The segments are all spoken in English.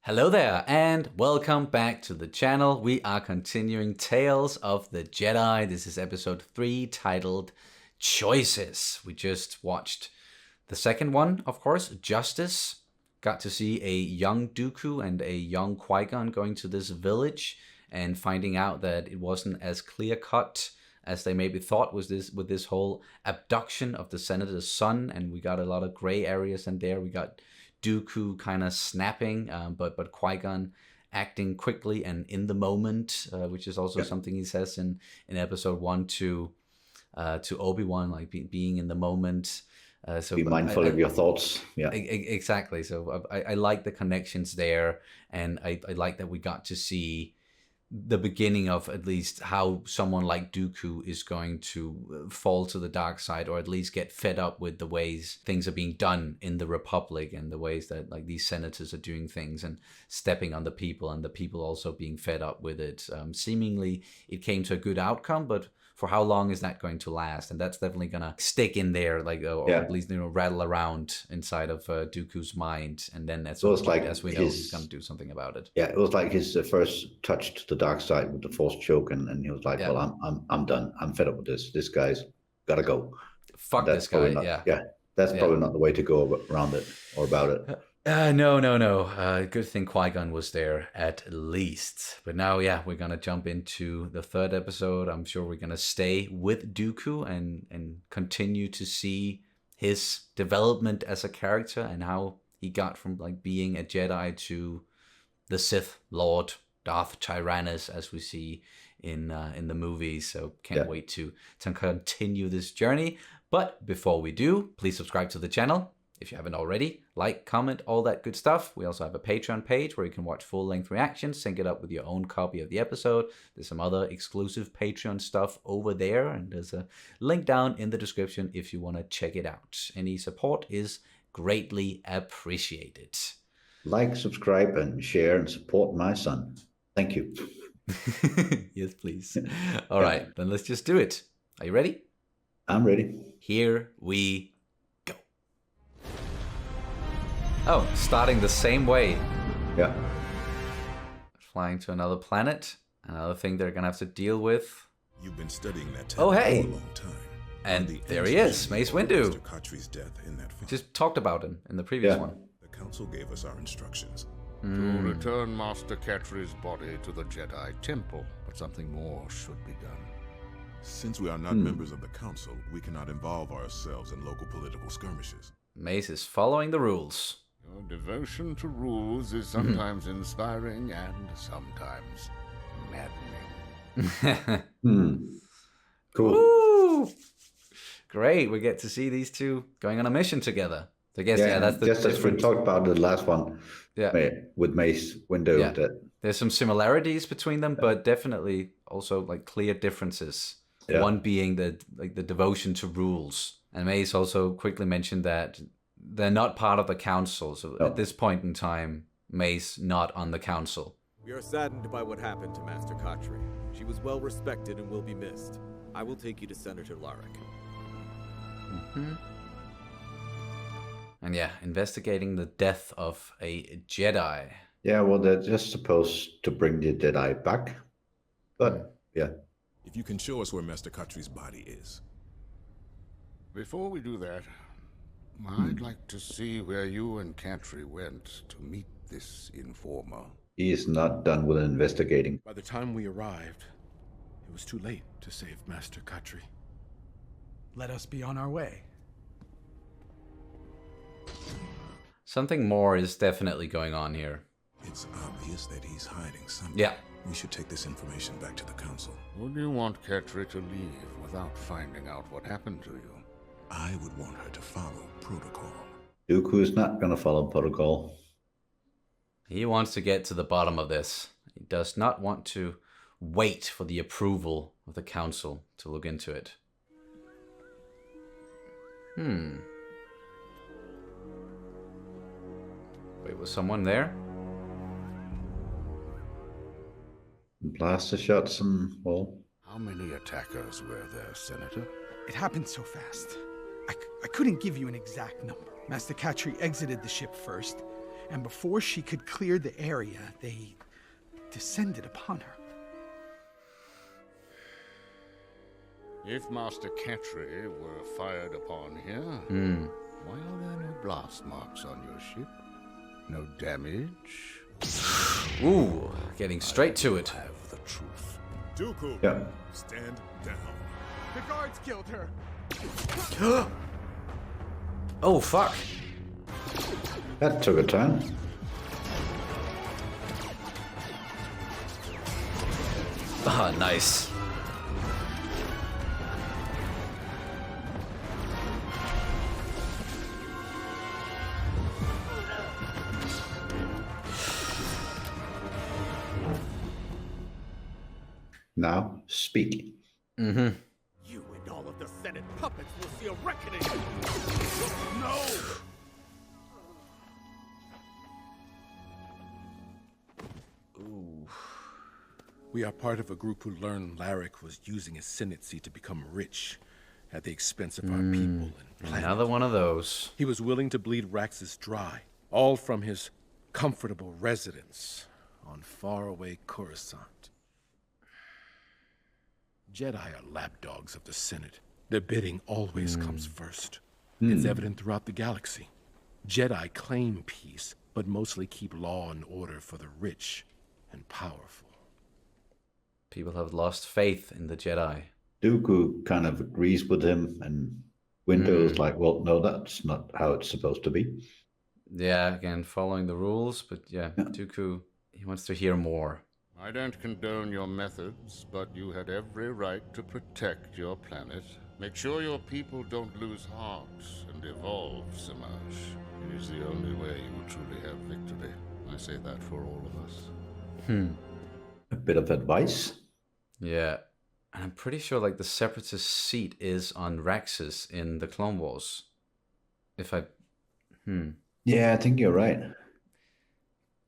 Hello there, and welcome back to the channel. We are continuing Tales of the Jedi. This is episode 3, titled Choices. We just watched the second one, of course, Justice. Got to see a young Dooku and a young Qui-Gon going to this village and finding out that it wasn't as clear-cut as they maybe thought with this whole abduction of the senator's son. And we got a lot of gray areas in there. We got Dooku kind of snapping, but Qui-Gon acting quickly and in the moment, which is also something he says in episode 1 to Obi-Wan, like being in the moment. So be mindful of your thoughts. Yeah, exactly. So I like the connections there, and I like that we got to see the beginning of at least how someone like Dooku is going to fall to the dark side, or at least get fed up with the ways things are being done in the Republic and the ways that like these senators are doing things and stepping on the people, and the people also being fed up with it. Seemingly it came to a good outcome, but for how long is that going to last? And that's definitely gonna stick in there, like or at least rattle around inside of Dooku's mind. And then as we know, he's gonna do something about it. Yeah, it was like his first touch to the dark side with the Force choke, and he was like, "Well, I'm done. I'm fed up with this. This guy's gotta go. Fuck this guy." That's probably not the way to go around it or about it. No. Good thing Qui-Gon was there at least. But now, we're going to jump into the third episode. I'm sure we're going to stay with Dooku and continue to see his development as a character and how he got from like being a Jedi to the Sith Lord, Darth Tyrannus, as we see in the movies. So can't wait to continue this journey. But before we do, please subscribe to the channel. If you haven't already, like, comment, all that good stuff. We also have a Patreon page where you can watch full-length reactions, sync it up with your own copy of the episode. There's some other exclusive Patreon stuff over there, and there's a link down in the description if you want to check it out. Any support is greatly appreciated. Like, subscribe, and share, and support my son. Thank you. Yes, please. All right, then let's just do it. Are you ready? I'm ready. Here we Oh, starting the same way. Yeah. Flying to another planet. Another thing they're gonna have to deal with. You've been studying that for a long time. And there he is, Mace Windu. Mr. Khatri's death in that we just talked about him in the previous one. The council gave us our instructions. To return Master Khatri's body to the Jedi Temple, but something more should be done. Since we are not members of the council, we cannot involve ourselves in local political skirmishes. Mace is following the rules. Your devotion to rules is sometimes inspiring and sometimes maddening. Cool. Woo! Great, we get to see these two going on a mission together. So I guess, that's the just as we talked about the last one with Mace Windu. Yeah. There's some similarities between them, but definitely also like clear differences. Yeah. One being the devotion to rules. And Mace also quickly mentioned that they're not part of the council. So at this point in time, Mace not on the council. We are saddened by what happened to Master Khatri. She was well respected and will be missed. I will take you to Senator Larrick. And investigating the death of a Jedi. Yeah, well, they're just supposed to bring the Jedi back. But, If you can show us where Master Khatri's body is. Before we do that, I'd like to see where you and Khatri went to meet this informer. He is not done with investigating. By the time we arrived, it was too late to save Master Khatri. Let us be on our way. Something more is definitely going on here. It's obvious that he's hiding something. Yeah. We should take this information back to the council. Would you want Khatri to leave without finding out what happened to you? I would want her to follow protocol. Dooku is not going to follow protocol. He wants to get to the bottom of this. He does not want to wait for the approval of the council to look into it. Wait, was someone there? Blaster shots and, well... How many attackers were there, Senator? It happened so fast. I couldn't give you an exact number. Master Khatri exited the ship first, and before she could clear the area, they descended upon her. If Master Katri were fired upon here, why are there no blast marks on your ship? No damage? Ooh, getting straight to it. Have the truth. Dooku, Yeah. stand down. The guards killed her. Oh, fuck. That took a turn. Ah, nice. Now, speak. You and all of the Senate puppets will see a reckoning! No! We are part of a group who learned Larrick was using his Senate seat to become rich at the expense of our people and planet. Another one of those. He was willing to bleed Raxus dry, all from his comfortable residence on faraway Coruscant. Jedi are lapdogs of the Senate. Their bidding always comes first. It's evident throughout the galaxy. Jedi claim peace, but mostly keep law and order for the rich and powerful. People have lost faith in the Jedi. Dooku kind of agrees with him, and Windows like, well, no, that's not how it's supposed to be. Yeah, again, following the rules, but yeah, Dooku, he wants to hear more. I don't condone your methods, but you had every right to protect your planet. Make sure your people don't lose heart and evolve, Samaj. It is the only way you will truly have victory. I say that for all of us. A bit of advice. Yeah. And I'm pretty sure like the Separatist seat is on Raxus in the Clone Wars. If I... Yeah, I think you're right.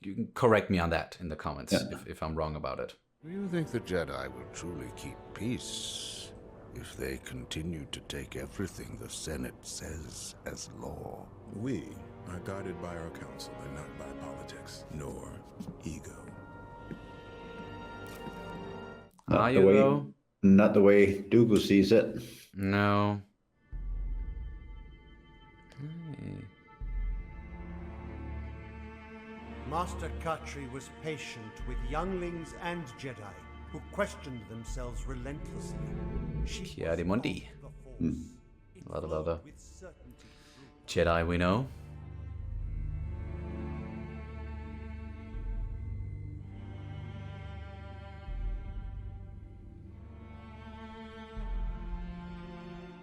You can correct me on that in the comments if I'm wrong about it. Do you think the Jedi will truly keep peace if they continue to take everything the Senate says as law? We are guided by our council and not by politics, nor ego. Are you though? Not the way Dooku sees it. No. Master Katri was patient with younglings and Jedi who questioned themselves relentlessly. She Chiari Mundi. was A lot of other with certainty. Jedi we know.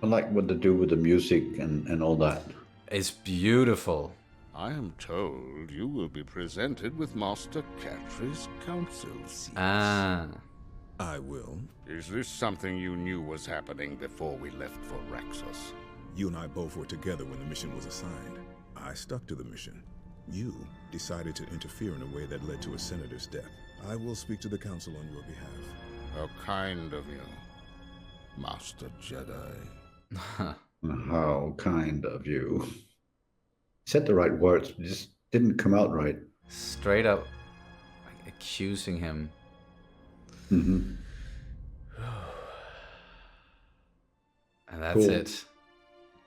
I like what they do with the music and all that. It's beautiful. I am told you will be presented with Master Catri's council seat. Ah. I will. Is this something you knew was happening before we left for Raxus? You and I both were together when the mission was assigned. I stuck to the mission. You decided to interfere in a way that led to a senator's death. I will speak to the council on your behalf. How kind of you, Master Jedi. How kind of you. Said the right words, but just didn't come out right. Straight up like, accusing him. Mm-hmm. And that's Cool. it.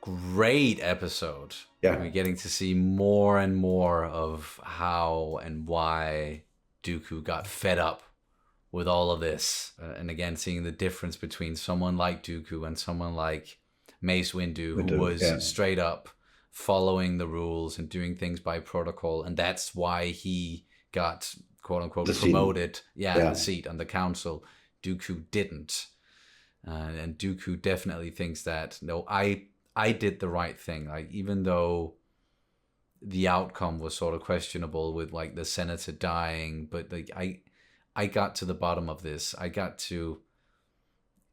Great episode. Yeah. We're getting to see more and more of how and why Dooku got fed up with all of this. And again, seeing the difference between someone like Dooku and someone like Mace Windu, who was straight up following the rules and doing things by protocol. And that's why he got, quote unquote, The seat. promoted. The seat on the council. Dooku didn't. And Dooku definitely thinks that, no, I did the right thing. Like, even though the outcome was sort of questionable with like the senator dying, but like I got to the bottom of this. I got to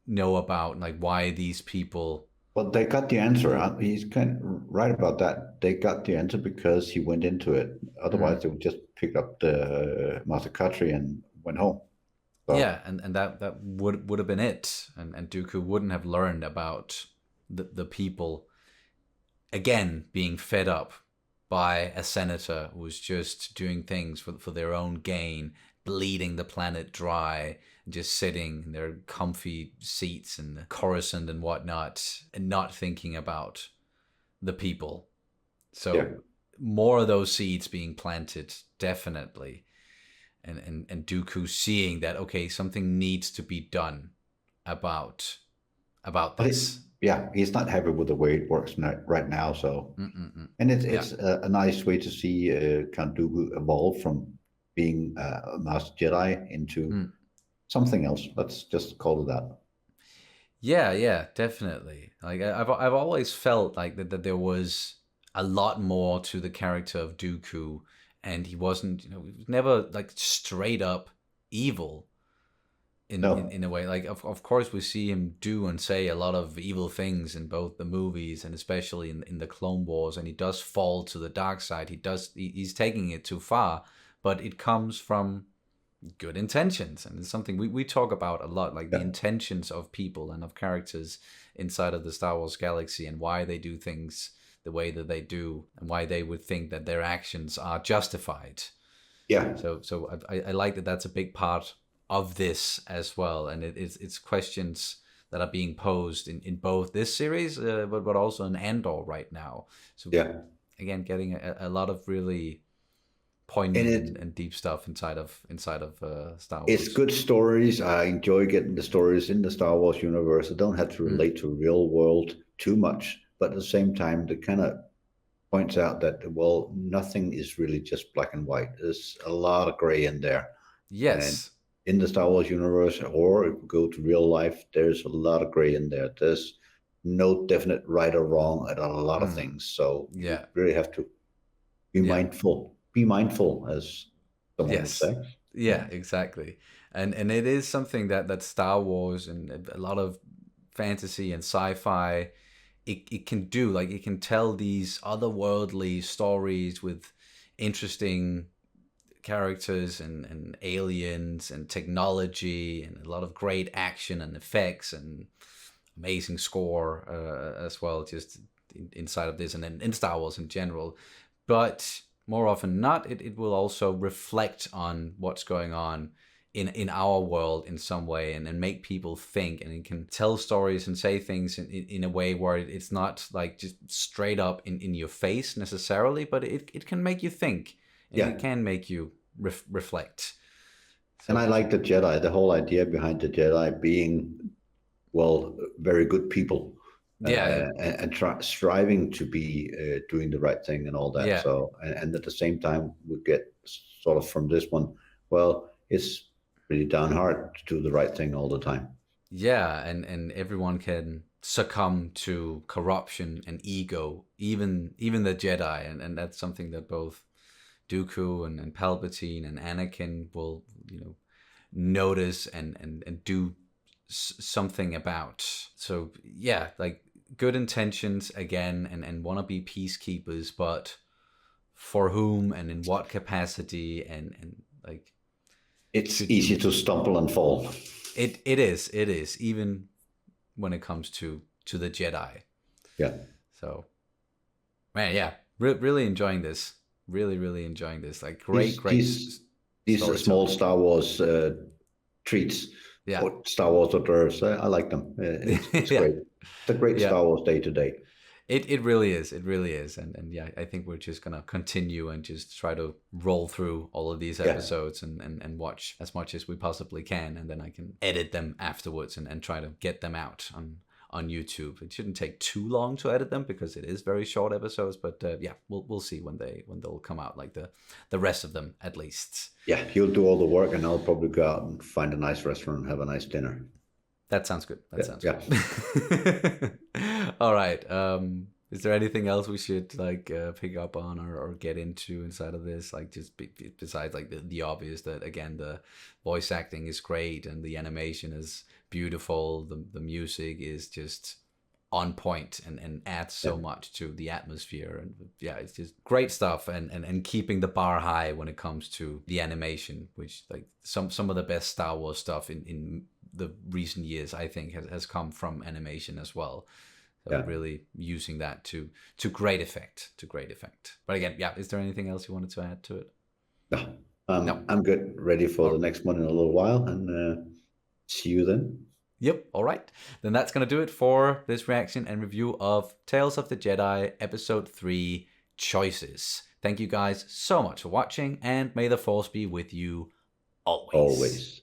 know about like why these people. Well, they got the answer. He's kind of right about that. They got the answer because he went into it. Otherwise, they would just pick up the Master Katri and went home. So, yeah, and that would have been it. And Dooku wouldn't have learned about the people again being fed up by a senator who's just doing things for their own gain, bleeding the planet dry, just sitting in their comfy seats and Coruscant and whatnot, and not thinking about the people. So more of those seeds being planted, definitely. And Dooku seeing that, okay, something needs to be done about this. He's not happy with the way it works right now. So, and it's a nice way to see Count Dooku evolve from being a Master Jedi into something else. Let's just call it that. Yeah, definitely. Like I've always felt like that there was a lot more to the character of Dooku, and he wasn't, he was never like straight up evil. In a way, like of course we see him do and say a lot of evil things in both the movies and especially in the Clone Wars, and he does fall to the dark side. He's taking it too far, but it comes from good intentions, and it's something we talk about a lot, like the intentions of people and of characters inside of the Star Wars galaxy, and why they do things the way that they do, and why they would think that their actions are justified. So I like that that's a big part of this as well, and it's questions that are being posed in both this series, but also in Andor right now. So again, getting a lot of really poignant and deep stuff inside of Star Wars. It's good stories. I enjoy getting the stories in the Star Wars universe. I don't have to relate to real world too much, but at the same time, it kind of points out that, well, nothing is really just black and white. There's a lot of gray in there. Yes. And in the Star Wars universe, or if we go to real life, there's a lot of gray in there. There's no definite right or wrong at a lot of things. So you really have to be mindful. Be mindful, as someone would say. Yeah, exactly. And it is something that Star Wars and a lot of fantasy and sci-fi, it can do. Like, it can tell these otherworldly stories with interesting characters and aliens and technology and a lot of great action and effects and amazing score as well, just inside of this, and then in Star Wars in general. But more often than not, it will also reflect on what's going on in our world in some way, and make people think, and it can tell stories and say things in a way where it's not like just straight up in your face necessarily, but it can make you think. It can make you reflect. So, and I like the Jedi, the whole idea behind the Jedi being, well, very good people. And striving to be doing the right thing and all that. So, and at the same time, we get sort of from this one, well, it's really darn hard to do the right thing all the time. Yeah, and everyone can succumb to corruption and ego, even the Jedi, and that's something that both Dooku and Palpatine and Anakin will, notice and do something about. So yeah, like good intentions again, and want to be peacekeepers, but for whom and in what capacity, and like it's easy to stumble and fall. It is even when it comes to the Jedi. So man, really enjoying this. Really enjoying this. Like great. These are small Star Wars treats. Or Star Wars hors d'oeuvres. I like them. It's great. It's a great Star Wars day today. It really is. It really is. And yeah, I think we're just gonna continue and just try to roll through all of these episodes and watch as much as we possibly can, and then I can edit them afterwards and try to get them out on YouTube. It shouldn't take too long to edit them because it is very short episodes, but we'll see when they'll come out, like the rest of them at least. Yeah, he'll do all the work and I'll probably go out and find a nice restaurant and have a nice dinner. That sounds good. Sounds good. All right. Is there anything else we should pick up on or get into inside of this? Like just besides like the obvious, that again the voice acting is great and the animation is beautiful. The music is just on point and adds so much to the atmosphere, and it's just great stuff, and keeping the bar high when it comes to the animation, which like some of the best Star Wars stuff in the recent years I think has come from animation as well. So really using that to great effect. But again, yeah, is there anything else you wanted to add to it? No. I'm good. Ready for the next one in a little while, and see you then. Yep, all right. Then that's going to do it for this reaction and review of Tales of the Jedi Episode 3 Choices. Thank you guys so much for watching, and may the Force be with you always. Always.